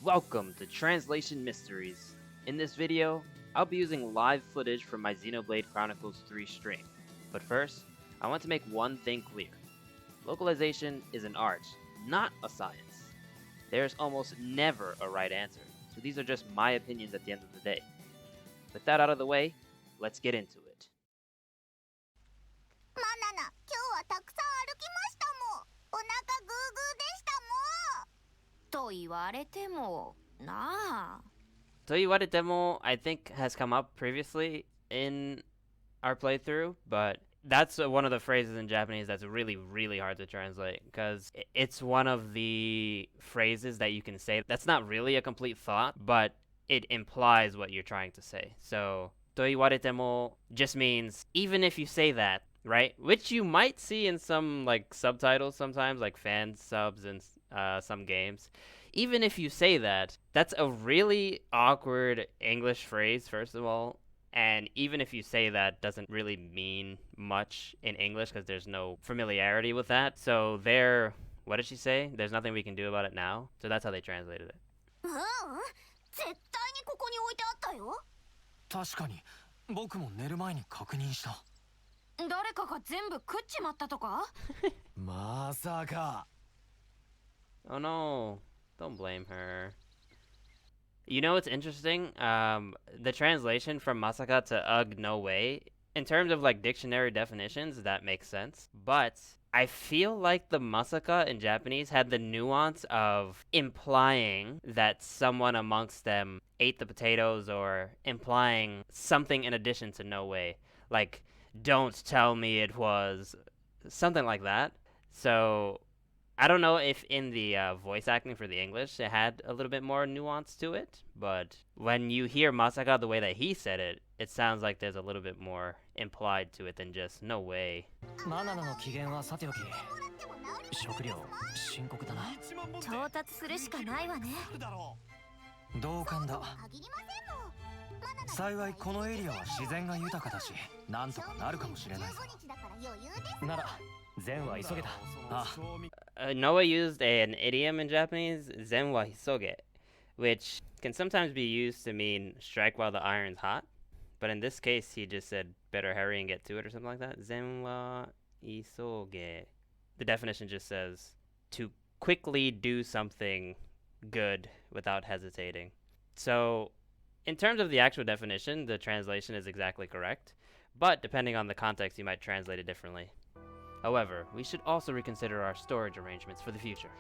Welcome to Translation Mysteries. In this video, I'll be using live footage from my Xenoblade Chronicles 3 stream. But first, I want to make one thing clear. Localization is an art, not a science. There's almost never a right answer, so these are just my opinions at the end of the day. With that out of the way, let's get into it. マナナ、今日はたくさん歩きましたもん。お腹グーグーでしたもん。と言われてもなあ。Toiwaretemo, I think, has come up previously in our playthrough, but that's one of the phrases in Japanese that's really, really hard to translate, because it's one of the phrases that you can say that's not really a complete thought, but it implies what you're trying to say. So, toiwaretemo just means, even if you say that, right? Which you might see in some like subtitles sometimes, like fan subs in some games. Even if you say that, that's a really awkward English phrase, first of all. And even if you say that, doesn't really mean much in English because there's no familiarity with that. So what did she say? There's nothing we can do about it now. So that's how they translated it. 絶対にここに置いてあったよ。確かに、僕も寝る前に確認した。誰かが全部食っちまったとか？まさか。Oh no, don't blame her. You know what's interesting? The translation from Masaka to Ugh no way, in terms of like dictionary definitions, that makes sense. But I feel like the Masaka in Japanese had the nuance of implying that someone amongst them ate the potatoes, or implying something in addition to no way. Like, don't tell me it was something like that. So I don't know if in the voice acting for the English it had a little bit more nuance to it, but when you hear Masaka the way that he said it, it sounds like there's a little bit more implied to it than just no way. マナナの機嫌はさておき、食料深刻だな。調達するしかないわね。同感だ。幸いこのエリアは自然が豊かだし、なんとかなるかもしれないぞ。なら、善は急げだ。ああ。Noah used an idiom in Japanese, zen wa hisoge, which can sometimes be used to mean strike while the iron's hot. But in this case, he just said better hurry and get to it or something like that. Zen wa isoge. The definition just says to quickly do something good without hesitating. So, in terms of the actual definition, the translation is exactly correct. But depending on the context, you might translate it differently. However, we should also reconsider our storage arrangements for the future.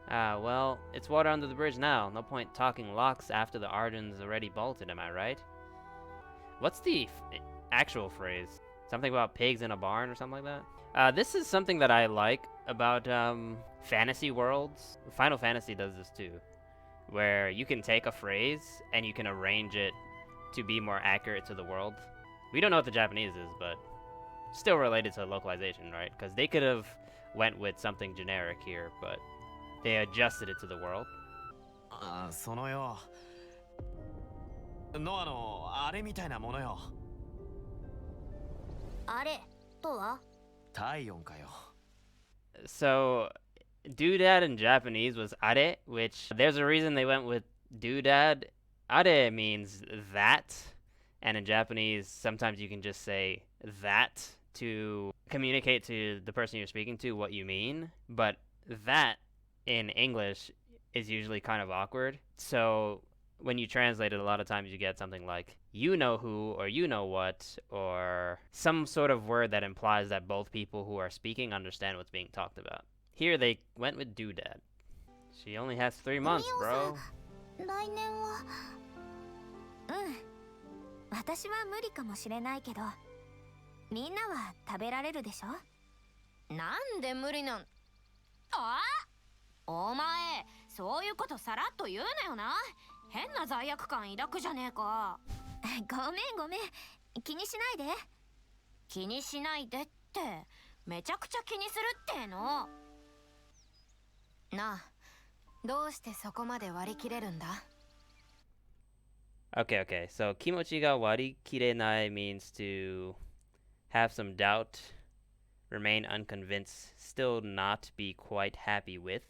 Well, it's water under the bridge now. No point talking locks after the Arden's already bolted, am I right? What's the actual phrase? Something about pigs in a barn or something like that? This is something that I like about fantasy worlds. Final Fantasy does this too, where you can take a phrase and you can arrange it to be more accurate to the world. We don't know what the Japanese is, but still related to localization, right? Because they could have went with something generic here, but they adjusted it to the world. ああ、そのよ。ノアのあれみたいなものよ。あれとは？体温かよ。So, doodad in Japanese was are, which there's a reason they went with doodad. Are means that, and in Japanese, sometimes you can just say that to communicate to the person you're speaking to what you mean, but that in English is usually kind of awkward. So when you translate it, a lot of times you get something like you know who, or you know what, or some sort of word that implies that both people who are speaking understand what's being talked about. Here they went with doodad. She only has 3 months, bro. 来年は。私は無理かもしれないけど、みんなは食べられるでしょ？なんで無理なん？あ？お前、そういうことさらっと言うなよな。変な罪悪感抱くじゃねえか。ごめんごめん。気にしないで。気にしないでって、めちゃくちゃ気にするっての。なあ、どうしてそこまで割り切れるんだ？ Okay. So, kimochi ga warikirenai means to have some doubt, remain unconvinced, still not be quite happy with.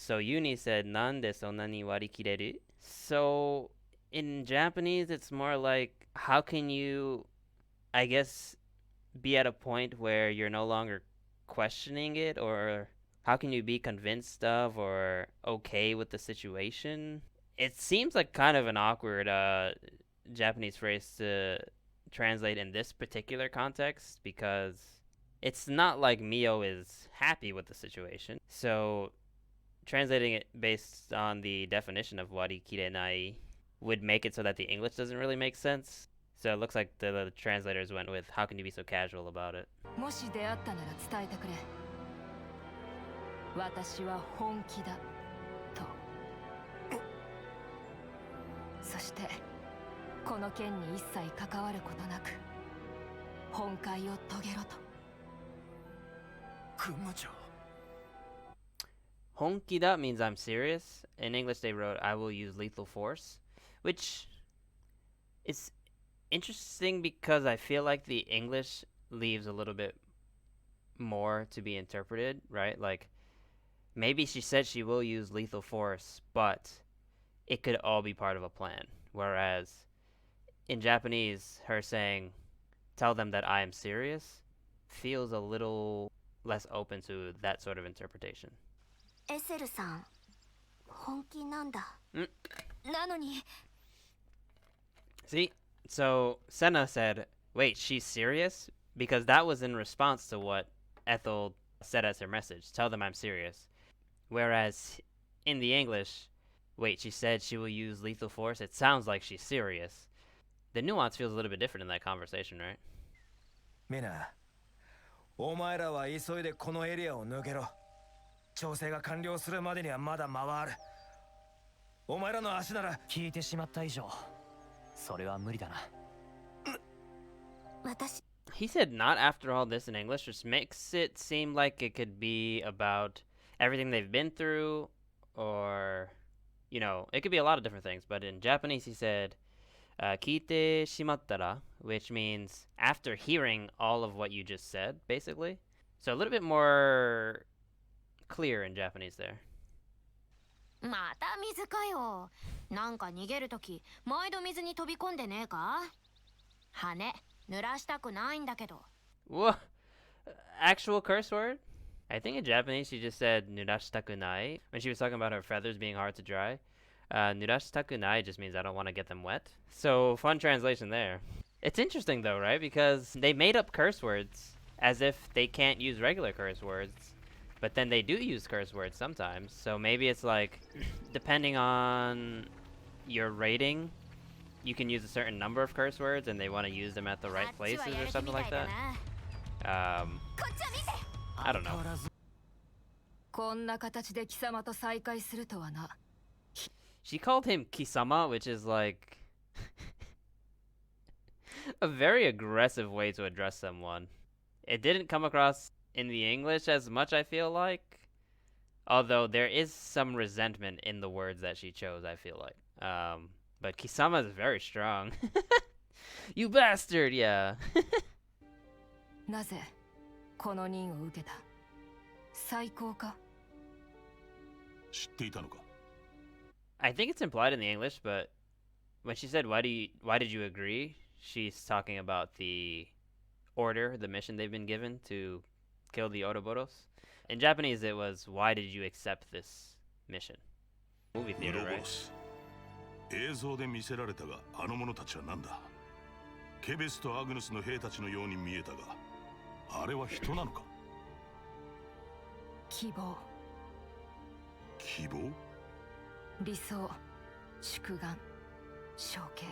So Yuni said, "Nande sonna ni warikireru?" So in Japanese, it's more like, how can you, I guess, be at a point where you're no longer questioning it, or how can you be convinced of or okay with the situation? It seems like kind of an awkward Japanese phrase to translate in this particular context because it's not like Mio is happy with the situation. So translating it based on the definition of wari kirenai would make it so that the English doesn't really make sense. So it looks like the translators went with, how can you be so casual about it? もし出会ったなら伝えてくれ。私は本気だと。そしてこの件に一切関わることなく本会を遂げろと。軍務長。Honkida means I'm serious. In English, they wrote, I will use lethal force, which is interesting because I feel like the English leaves a little bit more to be interpreted, right? Like, maybe she said she will use lethal force, but it could all be part of a plan. Whereas in Japanese, her saying, tell them that I am serious, feels a little less open to that sort of interpretation. エセルさん本気なんだなのに See? So Senna said, wait, she's serious? Because that was in response to what Ethel said as her message. Tell them I'm serious. Whereas in the English, wait, she said she will use lethal force? It sounds like she's serious. The nuance feels a little bit different in that conversation, right? みな、お前らは急いでこのエリアを抜けろ。調整が完了するまでにはまだ間はある。お前らの足なら聞いてしまった以上、それは無理だな。私 He said not after all this in English, which makes it seem like it could be about everything they've been through, or, you know, it could be a lot of different things. But in Japanese, he said, kite shimattara, which means after hearing all of what you just said, basically. So a little bit more clear in Japanese there. また水かよなんか逃げるとき毎度水に飛び込んでねえか羽濡らしたくないんだけど What? Actual curse word? I think in Japanese she just said nurashitakunai when she was talking about her feathers being hard to dry. Nurashitakunai just means I don't want to get them wet. So fun translation there. It's interesting though, right? Because they made up curse words as if they can't use regular curse words. But then they do use curse words sometimes. So maybe it's like, depending on your rating, you can use a certain number of curse words and they want to use them at the right places or something like that. I don't know. こんな形で貴様と再会するとはな。 She called him Kisama, which is like a very aggressive way to address someone. It didn't come across in the English as much, I feel like. Although there is some resentment in the words that she chose, I feel like. But Kisama is very strong. You bastard, yeah. なぜこの任を受けた？最高か？知っていたのか？ I think it's implied in the English, but when she said, why did you agree? She's talking about the order, the mission they've been given to kill the Ouroboros. In Japanese, it was, why did you accept this mission? Movie theater, right? 映像で見せられたが、あの者たちは何だ？ケベスとアグヌスの兵たちのように見えたが、あれは人なのか？希望、希望？理想、祝願、承継。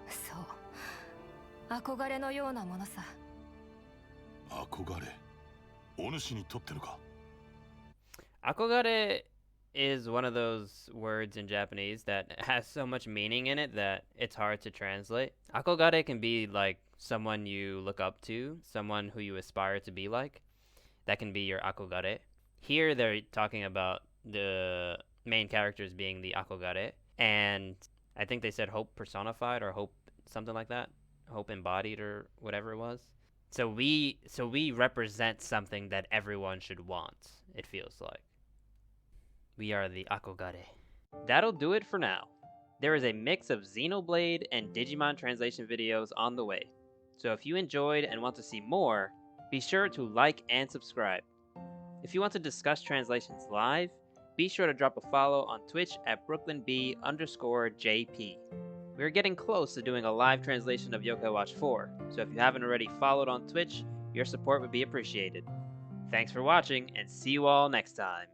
そう、憧れのようなものさ。憧れ。お主にとってのか？ Akogare is one of those words in Japanese that has so much meaning in it that it's hard to translate. Akogare can be like someone you look up to, someone who you aspire to be like. That can be your akogare. Here they're talking about the main characters being the akogare, and I think they said hope personified or hope something like that, hope embodied or whatever it was. So we represent something that everyone should want, it feels like. We are the Akogare. That'll do it for now. There is a mix of Xenoblade and Digimon translation videos on the way, so if you enjoyed and want to see more, be sure to like and subscribe. If you want to discuss translations live, be sure to drop a follow on Twitch at BrooklynB_JP. We're getting close to doing a live translation of Yokai Watch 4, so if you haven't already followed on Twitch, your support would be appreciated. Thanks for watching, and see you all next time.